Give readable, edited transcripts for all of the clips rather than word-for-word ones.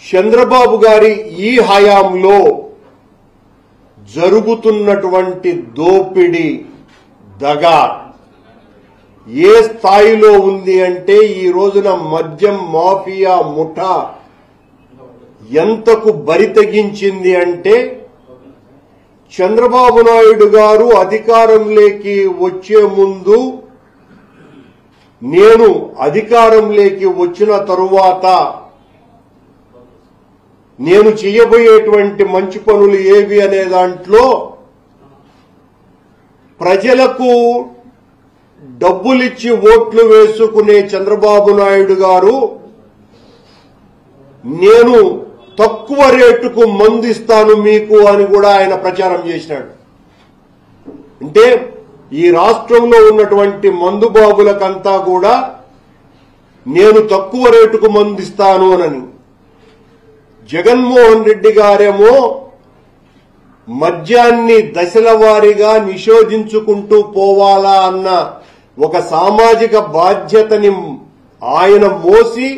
చంద్రబాబు గారి ఈ హయాంలో జరుగుతున్నటువంటి దోపిడీ దగా ఏ స్థాయిలో ఉంది అంటే ఈ రోజున మద్యం మాఫియా ముఠా ఎంతకు బరితెగించింది అంటే చంద్రబాబు నాయుడు గారు అధికారంలోకి వచ్చే ముందు నేను అధికారంలోకి వచ్చిన తరువాత నేను చేయబోయేటువంటి మంచి పనులు ఏవి అనే దాంట్లో ప్రజలకు డబ్బులిచ్చి ఓట్లు వేసుకునే చంద్రబాబు నాయుడు గారు నేను తక్కువ రేటుకు మందిస్తాను మీకు అని కూడా ఆయన ప్రచారం చేసినాడు. అంటే ఈ రాష్ట్రంలో ఉన్నటువంటి మందుబాబులకంతా కూడా నేను తక్కువ రేటుకు మందిస్తాను అని. జగన్మోహన్ రెడ్డి గారేమో మద్యాన్ని దశల వారీగా నిషేధించుకుంటూ పోవాలా అన్న ఒక సామాజిక బాధ్యతని ఆయన మోసి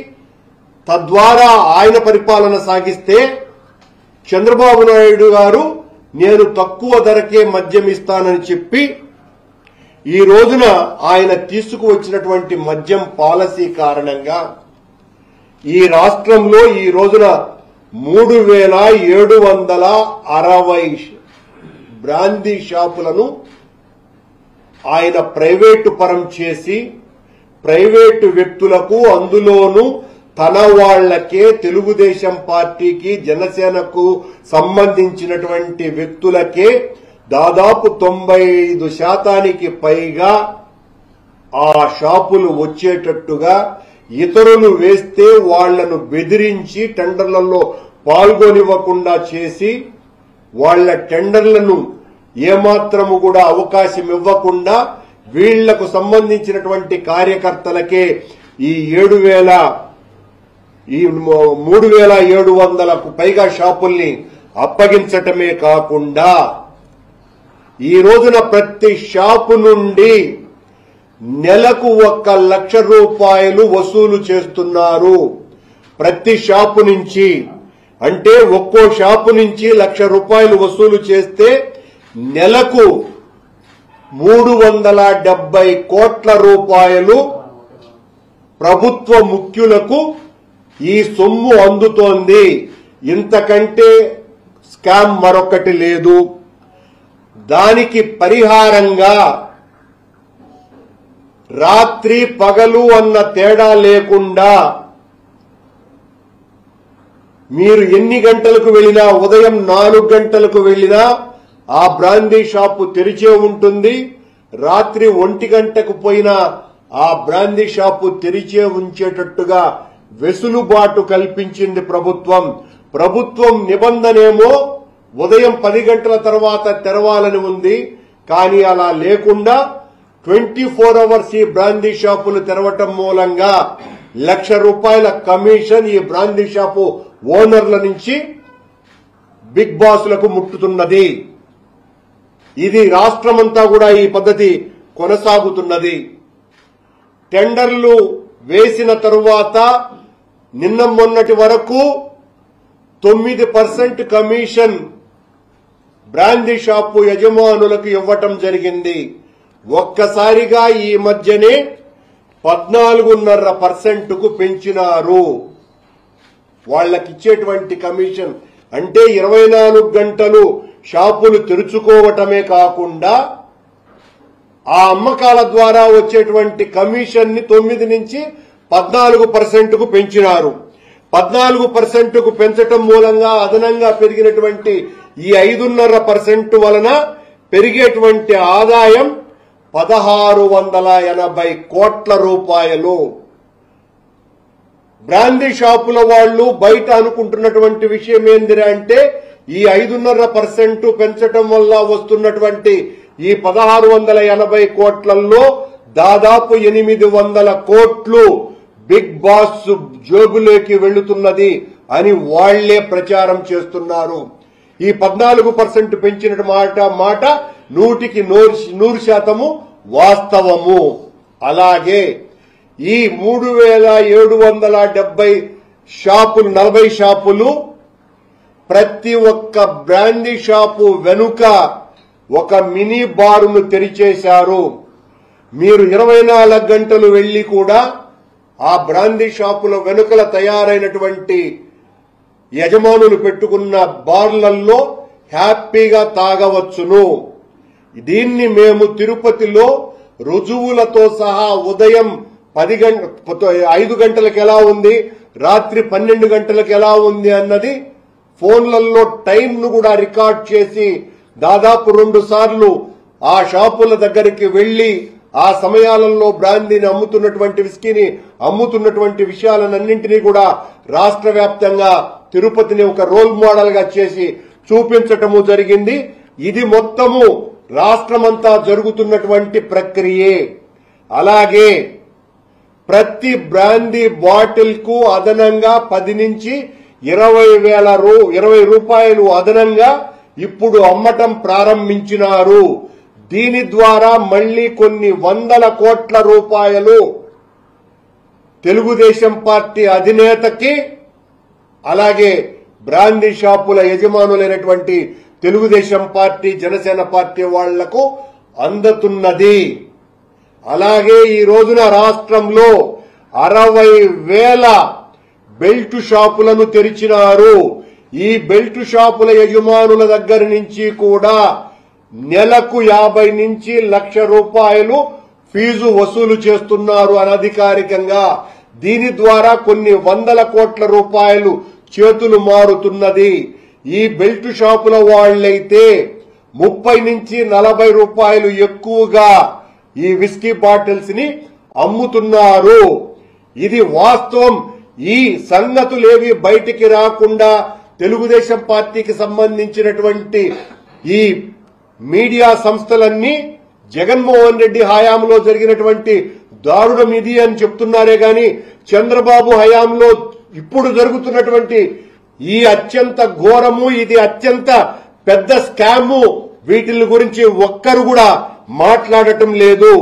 తద్వారా ఆయన పరిపాలన సాగిస్తే చంద్రబాబు నాయుడు గారు నేను తక్కువ ధరకే మద్యం ఇస్తానని చెప్పి ఈ రోజున ఆయన తీసుకువచ్చినటువంటి మద్యం పాలసీ కారణంగా ఈ రాష్ట్రంలో ఈ రోజున 3760 బ్రాందీ షాపులను ఆయన ప్రైవేటు పరం చేసి ప్రైవేటు వ్యక్తులకు అందులోనూ తన వాళ్లకే తెలుగుదేశం పార్టీకి జనసేనకు సంబంధించినటువంటి వ్యక్తులకే దాదాపు 95% పైగా ఆ షాపులు వచ్చేటట్టుగా ఇతరులు వేస్తే వాళ్లను బెదిరించి టెండర్లలో పాల్గొనివ్వకుండా చేసి వాళ్ల టెండర్లను ఏమాత్రము కూడా అవకాశం ఇవ్వకుండా వీళ్లకు సంబంధించినటువంటి కార్యకర్తలకే ఈ 3700కు పైగా షాపుల్ని అప్పగించటమే కాకుండా ఈ రోజున ప్రతి షాపు నుండి నెలకు 1 లక్ష రూపాయలు వసూలు చేస్తున్నారు. ప్రతి షాపు నుంచి అంటే ఒక్కో షాపు నుంచి 1 లక్ష రూపాయలు వసూలు చేస్తే నెలకు 370 కోట్ల రూపాయలు ప్రభుత్వ ముఖ్యులకు ఈ సొమ్ము అందుతోంది. ఇంతకంటే స్కామ్ మరొకటి లేదు. దానికి పరిహారంగా రాత్రి పగలు అన్న తేడా లేకుండా మీరు ఎన్ని గంటలకు వెళ్ళినా ఉదయం 4 గంటలకు వెళ్ళినా ఆ బ్రాందీ షాపు తెరిచే ఉంటుంది. రాత్రి 1 గంటకు పోయినా ఆ బ్రాందీ షాపు తెరిచే ఉంచేటట్టుగా వెసులుబాటు కల్పించింది ప్రభుత్వం. ప్రభుత్వం నిబంధనేమో ఉదయం 10 గంటల తర్వాత తెరవాలని ఉంది. కానీ అలా లేకుండా 24 అవర్స్ ఈ బ్రాందీ షాపులు తెరవటం మూలంగా 1 లక్ష రూపాయల కమిషన్ ఈ బ్రాందీ షాపు ఓనర్ల నుంచి బిగ్ బాస్లకు ముట్టుతున్నది. ఇది రాష్ట్రమంతా కూడా ఈ పద్ధతి కొనసాగుతున్నది. టెండర్లు వేసిన తరువాత నిన్న మొన్నటి వరకు 9% కమిషన్ బ్రాందీ షాపు యజమానులకు ఇవ్వటం జరిగింది. ఒక్కసారిగా ఈ మధ్యనే 14.5%కు పెంచినారు. వాళ్లకిచ్చేటువంటి కమిషన్ అంటే 24 గంటలు షాపులు తెరుచుకోవటమే కాకుండా ఆ అమ్మకాల ద్వారా వచ్చేటువంటి కమిషన్ ని 9 నుంచి 14%కు పెంచినారు. 14%కు పెంచటం మూలంగా అదనంగా పెరిగినటువంటి ఈ 5.5% వలన పెరిగేటువంటి ఆదాయం 1680 కోట్ల రూపాయలు. బ్రాందీ షాపుల వాళ్లు బయట అనుకుంటున్నటువంటి విషయం ఏందిరా అంటే ఈ 5.5% పెంచటం వల్ల వస్తున్నటువంటి ఈ 1680 కోట్లలో దాదాపు 800 కోట్లు బిగ్ బాస్ జోబులోకి వెళ్తున్నది అని వాళ్లే ప్రచారం చేస్తున్నారు. ఈ 14% పెంచిన మాట 100% వాస్తవము. అలాగే ఈ 3770 షాపులు 40 షాపులు, ప్రతి ఒక్క బ్రాందీ షాపు వెనుక ఒక మినీ బారును తెరిచేశారు. మీరు 24 గంటలు వెళ్లి కూడా ఆ బ్రాందీ షాపుల వెనుకల తయారైనటువంటి యజమానులు పెట్టుకున్న బార్లలో హ్యాపీగా తాగవచ్చును. దీన్ని మేము తిరుపతిలో రుజువులతో సహా ఉదయం 5 గంటలకు ఎలా ఉంది, రాత్రి 12 గంటలకు ఎలా ఉంది అన్నది ఫోన్లలో టైంను కూడా రికార్డ్ చేసి దాదాపు 2 సార్లు ఆ షాపుల దగ్గరికి వెళ్లి ఆ సమయాలలో బ్రాందీని అమ్ముతున్నటువంటి విస్కీని అమ్ముతున్నటువంటి విషయాలన్నింటినీ కూడా రాష్ట్ర వ్యాప్తంగా తిరుపతిని ఒక రోల్ మోడల్ గా చేసి చూపించటము జరిగింది. ఇది మొత్తము రాష్ట్రమంతా జరుగుతున్నటువంటి ప్రక్రియే. అలాగే ప్రతి బ్రాందీ బాటిల్ కు అదనంగా 10 నుంచి 20 రూపాయలు అదనంగా ఇప్పుడు అమ్మటం ప్రారంభించినారు. దీని ద్వారా మళ్లీ కొన్ని 100 కోట్ల రూపాయలు తెలుగుదేశం పార్టీ అధినేతకి, అలాగే బ్రాందీ షాపుల యజమానులైనటువంటి తెలుగుదేశం పార్టీ, జనసేన పార్టీ వాళ్లకు అందుతున్నది. అలాగే ఈ రోజున రాష్ట్రంలో 60,000 బెల్ట్ షాపులను తెరిచినారు. ఈ బెల్ట్ షాపుల యజమానుల దగ్గర నుంచి కూడా నెలకు 50 నుంచి 1,00,000 రూపాయలు ఫీజు వసూలు చేస్తున్నారు అనధికారికంగా. దీని ద్వారా కొన్ని 100 కోట్ల రూపాయలు చేతులు మారుతున్నది. ఈ బెల్ట్ షాపుల వాళ్లైతే 30 నుంచి 40 రూపాయలు ఎక్కువగా ఈ విస్కీ బాటిల్స్ ని అమ్ముతున్నారు. ఇది వాస్తవం. ఈ సంగతులేవి బయటికి రాకుండా తెలుగుదేశం పార్టీకి సంబంధించినటువంటి ఈ మీడియా సంస్థలన్నీ జగన్మోహన్ రెడ్డి హయాంలో జరిగినటువంటి దారుణం ఇది అని చెప్తున్నారే గాని చంద్రబాబు హయాంలో ఇప్పుడు జరుగుతున్నటువంటి ఈ అత్యంత ఘోరము, ఇది అత్యంత పెద్ద స్కాము, వీటిని గురించి ఒక్కరు కూడా మాట్లాడటం లేదు.